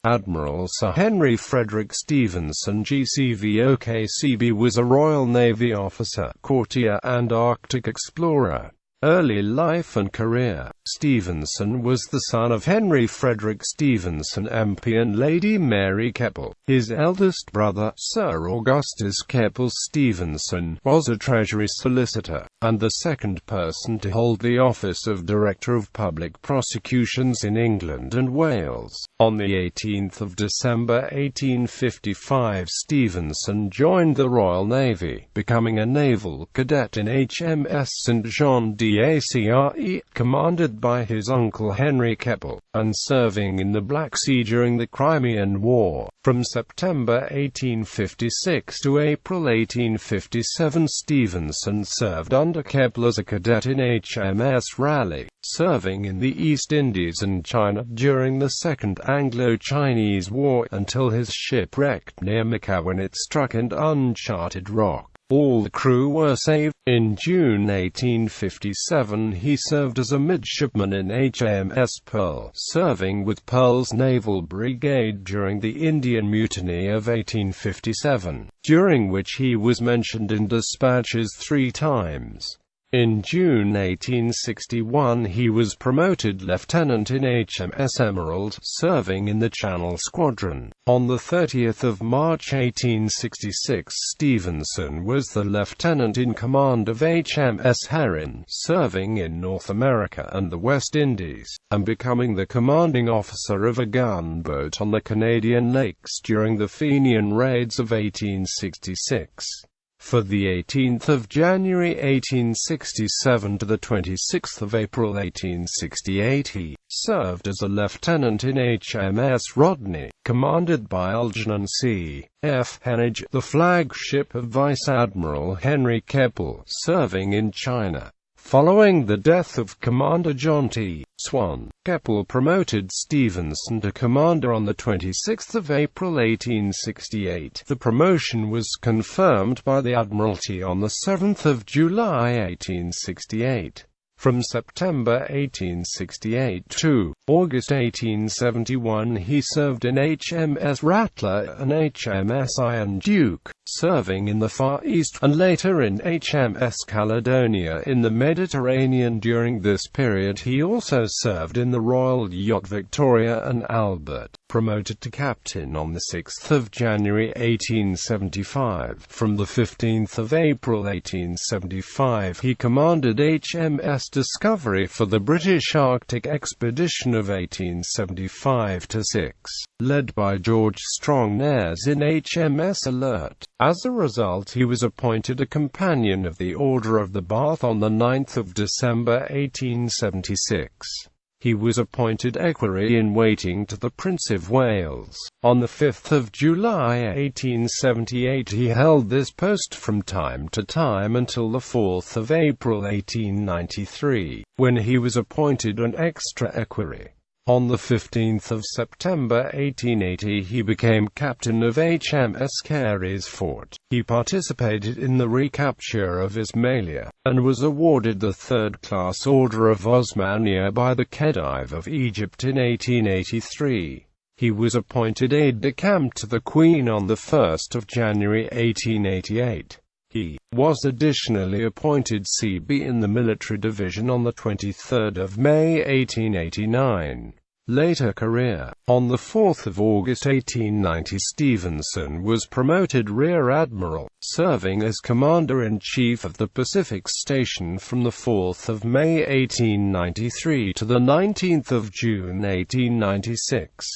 Admiral Sir Henry Frederick Stephenson GCVO KCB was a Royal Navy officer, courtier and Arctic explorer. Early life and career. Stephenson was the son of Henry Frederick Stephenson MP and Lady Mary Keppel. His eldest brother, Sir Augustus Keppel Stephenson, was a Treasury solicitor, and the second person to hold the office of Director of Public Prosecutions in England and Wales. On the 18th of December 1855 Stephenson joined the Royal Navy, becoming a naval cadet in HMS St John d'Acre, commanded by his uncle Henry Keppel, and serving in the Black Sea during the Crimean War. From September 1856 to April 1857 Stephenson served under Keppel as a cadet in HMS Raleigh, serving in the East Indies and China during the Second Anglo-Chinese War, until his ship wrecked near Macao when it struck into uncharted rock. All the crew were saved. In June 1857 he served as a midshipman in HMS Pearl, serving with Pearl's Naval Brigade during the Indian Mutiny of 1857, during which he was mentioned in dispatches 3 times. In June 1861 he was promoted lieutenant in HMS Emerald, serving in the Channel Squadron. On the 30th of March 1866 Stephenson was the lieutenant in command of HMS Heron, serving in North America and the West Indies, and becoming the commanding officer of a gunboat on the Canadian lakes during the Fenian raids of 1866. For the 18th of January 1867 to the 26th of April 1868 he served as a lieutenant in HMS Rodney, commanded by Algernon C. F. Heneage, the flagship of Vice Admiral Henry Keppel, serving in China. Following the death of Commander John T. Swan, Keppel promoted Stephenson to commander on the 26th of April 1868. The promotion was confirmed by the Admiralty on the 7th of July 1868. From September 1868 to August 1871 he served in HMS Rattler and HMS Iron Duke, serving in the Far East, and later in HMS Caledonia in the Mediterranean. During this period he also served in the Royal Yacht Victoria and Albert, promoted to captain on the 6th of January 1875. From the 15th of April 1875 he commanded HMS Discovery for the British Arctic Expedition of 1875–6, led by George Strong Nares in HMS Alert. As a result he was appointed a Companion of the Order of the Bath on the 9th of December 1876. He was appointed Equerry-in-Waiting to the Prince of Wales. On the 5th of July 1878 he held this post from time to time until the 4th of April 1893, when he was appointed an Extra Equerry. On the 15th of September 1880 he became captain of HMS Carysfort. He participated in the recapture of Ismailia, and was awarded the third-class Order of Osmania by the Khedive of Egypt in 1883. He was appointed aide-de-camp to the Queen on the 1st of January 1888. He was additionally appointed CB in the Military Division on the 23rd of May 1889. Later career. On the 4th of August 1890 Stephenson was promoted Rear Admiral, serving as Commander-in-Chief of the Pacific Station from the 4th of May 1893 to the 19th of June 1896.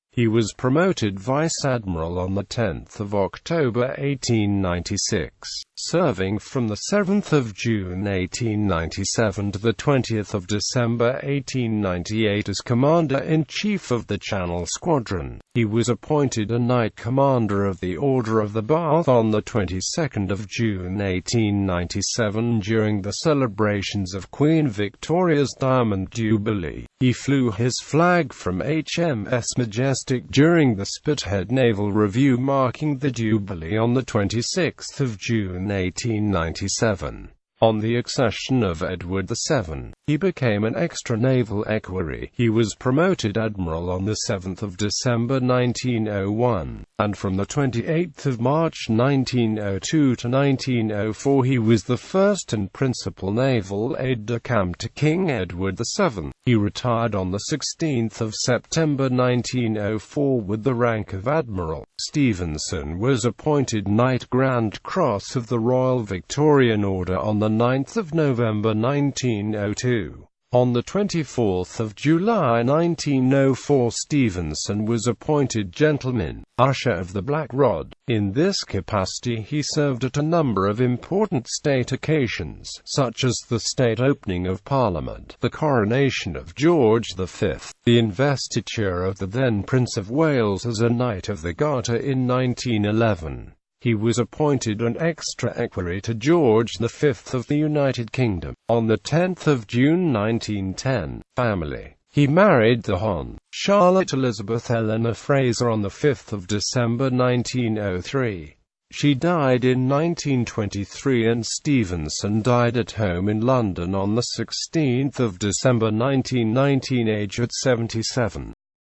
He was promoted Vice Admiral on the 10th of October 1896, serving from the 7th of June 1897 to the 20th of December 1898 as Commander-in-Chief of the Channel Squadron. He was appointed a Knight Commander of the Order of the Bath on the 22nd of June 1897 during the celebrations of Queen Victoria's Diamond Jubilee. He flew his flag from HMS Majestic during the Spithead Naval Review marking the Jubilee on the 26th of June 1897. On the accession of Edward VII, he became an extra naval equerry. He was promoted Admiral on 7 December 1901, and from 28 March 1902 to 1904 he was the first and principal naval aide-de-camp to King Edward VII. He retired on 16 September 1904 with the rank of Admiral. Stephenson was appointed Knight Grand Cross of the Royal Victorian Order on 9 November 1902. On 24 July 1904 Stephenson was appointed Gentleman Usher of the Black Rod. In this capacity he served at a number of important state occasions, such as the state opening of Parliament, the coronation of George V, the investiture of the then Prince of Wales as a Knight of the Garter in 1911. He was appointed an extra equerry to George V of the United Kingdom. On 10 June 1910, family. He married the Hon. Charlotte Elizabeth Eleanor Fraser on 5 December 1903. She died in 1923 and Stephenson died at home in London on 16 December 1919, aged 77.